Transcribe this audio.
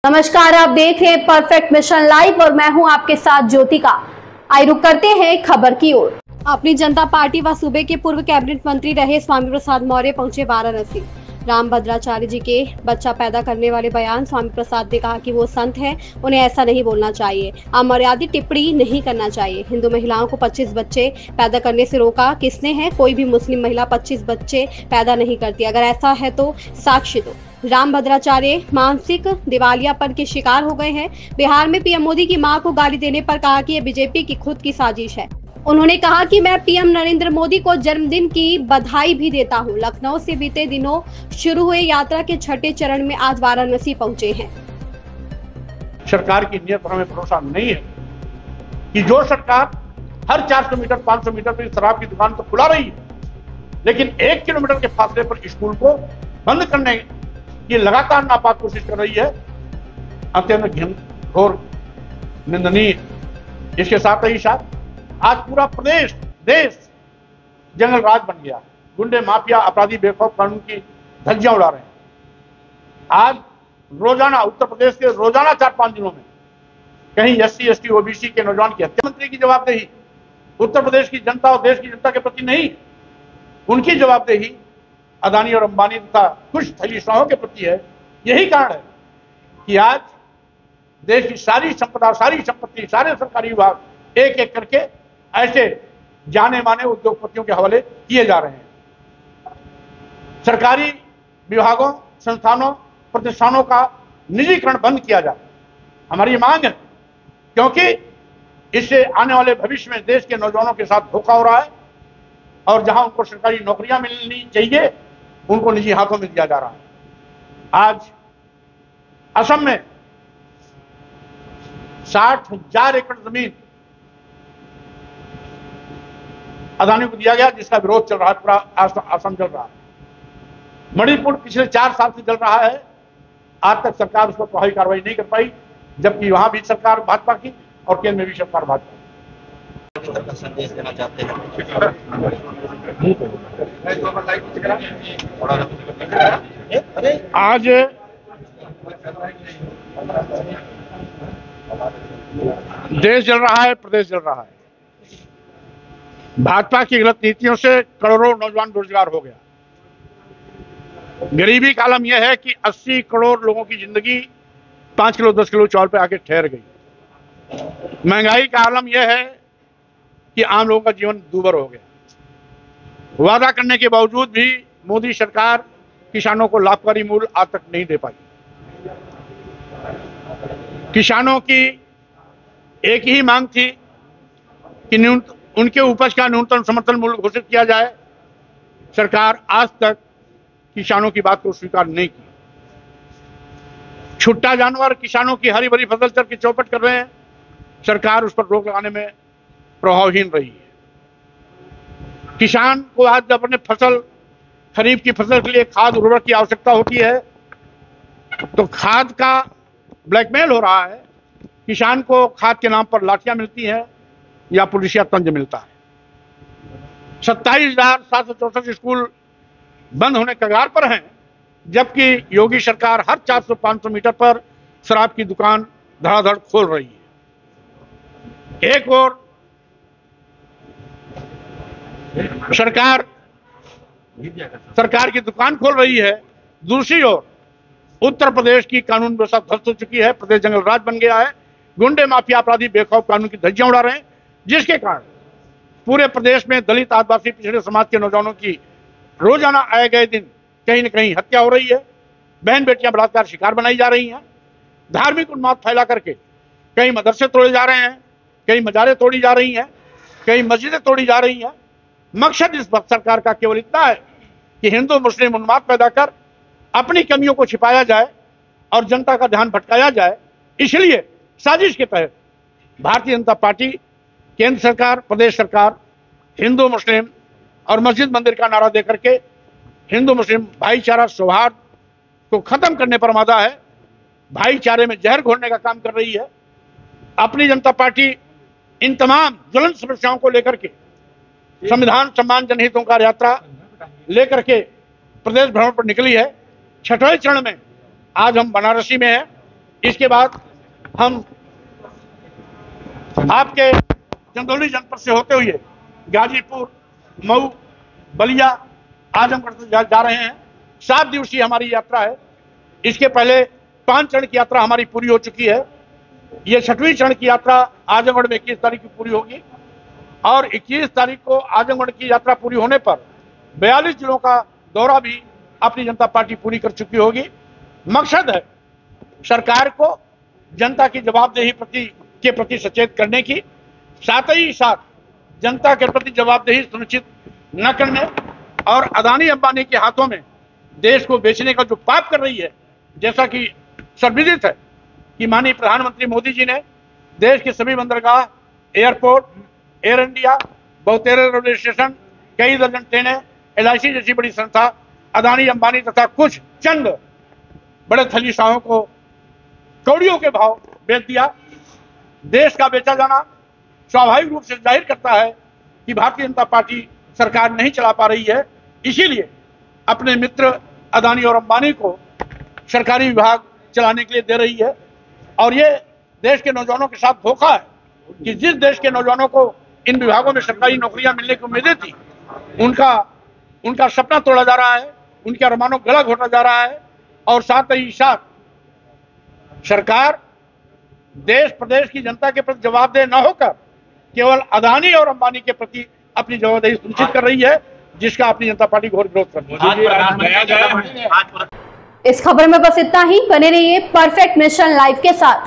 नमस्कार, आप देख रहे हैं परफेक्ट मिशन लाइव और मैं हूं आपके साथ ज्योतिका। आइए रुक करते हैं खबर की ओर। अपनी जनता पार्टी व सूबे के पूर्व कैबिनेट मंत्री रहे स्वामी प्रसाद मौर्य पहुंचे वाराणसी। रामभद्राचार्य जी के बच्चा पैदा करने वाले बयान स्वामी प्रसाद ने कहा कि वो संत हैं, उन्हें ऐसा नहीं बोलना चाहिए, अमर्यादित टिप्पणी नहीं करना चाहिए। हिंदू महिलाओं को 25 बच्चे पैदा करने से रोका किसने है? कोई भी मुस्लिम महिला 25 बच्चे पैदा नहीं करती। अगर ऐसा है तो साक्ष्य दो। रामभद्राचार्य मानसिक दिवालियापन के शिकार हो गए हैं। बिहार में पीएम मोदी की मां को गाली देने पर कहा कि यह बीजेपी की खुद की साजिश है। उन्होंने कहा कि मैं पीएम नरेंद्र मोदी को जन्मदिन की बधाई भी देता हूं। लखनऊ से बीते दिनों शुरू हुए यात्रा के छठे चरण में आज वाराणसी पहुंचे हैं। सरकार की नीयत पर हमें भरोसा नहीं है कि जो सरकार हर 400 मीटर 500 मीटर पर शराब की दुकान तो खुला रही है, लेकिन 1 किलोमीटर के फासले पर स्कूल को बंद करने की लगातार नापाक कोशिश कर रही है, अत्यंत घोर निंदनीय। इसके साथ ही साथ आज पूरा प्रदेश देश जंगल राज बन गया। गुंडे माफिया अपराधी बेखौफ कानून की धज्जियां उड़ा रहे हैं। आज रोजाना उत्तर प्रदेश के रोजाना 4-5 दिनों में कहीं SC ST OBC के नौजवान की हत्या। मंत्री की जवाबदेही उत्तर प्रदेश की जनता और देश की जनता के प्रति नहीं, उनकी जवाबदेही अदानी और अंबानी तथा कुछ थैलीशाहों के प्रति है। यही कारण है कि आज देश की सारी संपदा, सारी संपत्ति, सारे सरकारी विभाग एक एक करके ऐसे जाने माने उद्योगपतियों के हवाले किए जा रहे हैं। सरकारी विभागों, संस्थानों, प्रतिष्ठानों का निजीकरण बंद किया जाए, हमारी मांग है, क्योंकि इससे आने वाले भविष्य में देश के नौजवानों के साथ धोखा हो रहा है और जहां उनको सरकारी नौकरियां मिलनी चाहिए उनको निजी हाथों में दिया जा रहा है। आज असम में 60,000 एकड़ जमीन अदानी को दिया गया, जिसका विरोध चल रहा है, पूरा असम चल रहा है। मणिपुर पिछले 4 साल से चल रहा है, आज तक सरकार उस पर प्रभावी कार्रवाई नहीं कर पाई, जबकि वहां भी सरकार भाजपा की और केंद्र में भी सरकार भाजपा की। संदेश देना चाहते हैं। आज देश जल रहा है, प्रदेश जल रहा है। भाजपा की गलत नीतियों से करोड़ों नौजवान बेरोजगार हो गया। गरीबी का आलम यह है कि 80 करोड़ लोगों की जिंदगी 5 किलो 10 किलो चावल पे आके ठहर गई। महंगाई का आलम यह है कि आम लोगों का जीवन दूभर हो गया। वादा करने के बावजूद भी मोदी सरकार किसानों को लाभकारी मूल्य आज तक नहीं दे पाई। किसानों की एक ही मांग थी कि उनके उपज का न्यूनतम समर्थन मूल्य घोषित किया जाए। सरकार आज तक किसानों की बात को स्वीकार नहीं की। छुट्टा जानवर किसानों की हरी भरी फसल चर की चौपट कर रहे हैं, सरकार उस पर रोक लगाने में प्रभावहीन रही है। किसान को आज जब अपने फसल, खरीफ की फसल के लिए खाद उर्वरक की आवश्यकता होती है तो खाद का ब्लैकमेल हो रहा है। किसान को खाद के नाम पर लाठियां मिलती हैं या पुलिसिया तंज मिलता है। 27,764 स्कूल बंद होने कगार पर हैं, जबकि योगी सरकार हर 400-500 मीटर पर शराब की दुकान धड़ाधड़ खोल रही है। एक और सरकार की दुकान खोल रही है, दूसरी ओर उत्तर प्रदेश की कानून व्यवस्था ध्वस्त हो चुकी है। प्रदेश जंगल राज बन गया है। गुंडे माफिया अपराधी बेखौफ कानून की धज्जियां उड़ा रहे हैं, जिसके कारण पूरे प्रदेश में दलित, आदिवासी, पिछड़े समाज के नौजवानों की रोजाना आए गए दिन कहीं न कहीं हत्या हो रही है। बहन बेटियां बलात्कार शिकार बनाई जा रही हैं। धार्मिक उन्माद फैला करके कई मदरसे तोड़े जा रहे हैं, कई मजारें तोड़ी जा रही हैं, कई मस्जिदें तोड़ी जा रही हैं। मकसद इस सरकार का केवल इतना है कि हिंदू मुस्लिम उन्माद पैदा कर अपनी कमियों को छिपाया जाए और जनता का ध्यान भटकाया जाए। इसलिए साजिश के तहत भारतीय जनता पार्टी, केंद्र सरकार, प्रदेश सरकार हिंदू मुस्लिम और मस्जिद मंदिर का नारा देकर के हिंदू मुस्लिम भाईचारा सौहार्द को खत्म करने पर आमादा है। भाईचारे में जहर घोलने का काम कर रही है। अपनी जनता पार्टी इन तमाम ज्वलंत समस्याओं को लेकर के संविधान सम्मान जनहितों का यात्रा लेकर के प्रदेश भ्रमण पर निकली है। छठवें चरण में आज हम बनारसी में हैं। इसके बाद हम आपके चंदौली जनपद से होते हुए गाजीपुर, मऊ, बलिया, आजमगढ़ से जा रहे हैं। 7 दिवसीय हमारी यात्रा है। इसके पहले 5 चरण की यात्रा हमारी पूरी हो चुकी है। ये 6वीं चरण की यात्रा आजमगढ़ में 21 तारीख को पूरी होगी और 21 तारीख को आजमगढ़ की यात्रा पूरी होने पर 42 जिलों का दौरा भी अपनी जनता पार्टी पूरी कर चुकी होगी। मकसद है सरकार को जनता की जवाबदेही के प्रति सचेत करने की, साथ ही साथ जनता के प्रति जवाबदेही सुनिश्चित न करने और अदानी अंबानी के हाथों में देश को बेचने का जो पाप कर रही है, जैसा कि सर्वविदित है कि माननीय प्रधानमंत्री मोदी जी ने देश के सभी बंदरगाह, एयरपोर्ट, एयर इंडिया, बहुतेरे रेलवे स्टेशन, कई दर्जन ट्रेनें, LIC जैसी बड़ी संस्था अदानी अंबानी तथा कुछ चंद बड़े थलीशाहों को कौड़ियों के भाव बेच दिया। देश का बेचा जाना स्वाभाविक रूप से जाहिर करता है कि भारतीय जनता पार्टी सरकार नहीं चला पा रही है, इसीलिए अपने मित्र अदानी और अंबानी को सरकारी विभाग चलाने के लिए दे रही है। और ये देश के नौजवानों के साथ धोखा है कि जिस देश के नौजवानों को इन विभागों में सरकारी नौकरियां मिलने की उम्मीदें थी, उनका सपना तोड़ा जा रहा है, उनके अरमानों गला घोटा जा रहा है। और साथ ही साथ सरकार देश प्रदेश की जनता के प्रति जवाबदेह न होकर केवल अदानी और अंबानी के प्रति अपनी जवाबदेही सुनिश्चित कर रही है, जिसका अपनी जनता पार्टी घोर विरोध कर रही है। इस खबर में बस इतना ही। बने रहिए परफेक्ट मिशन लाइव के साथ।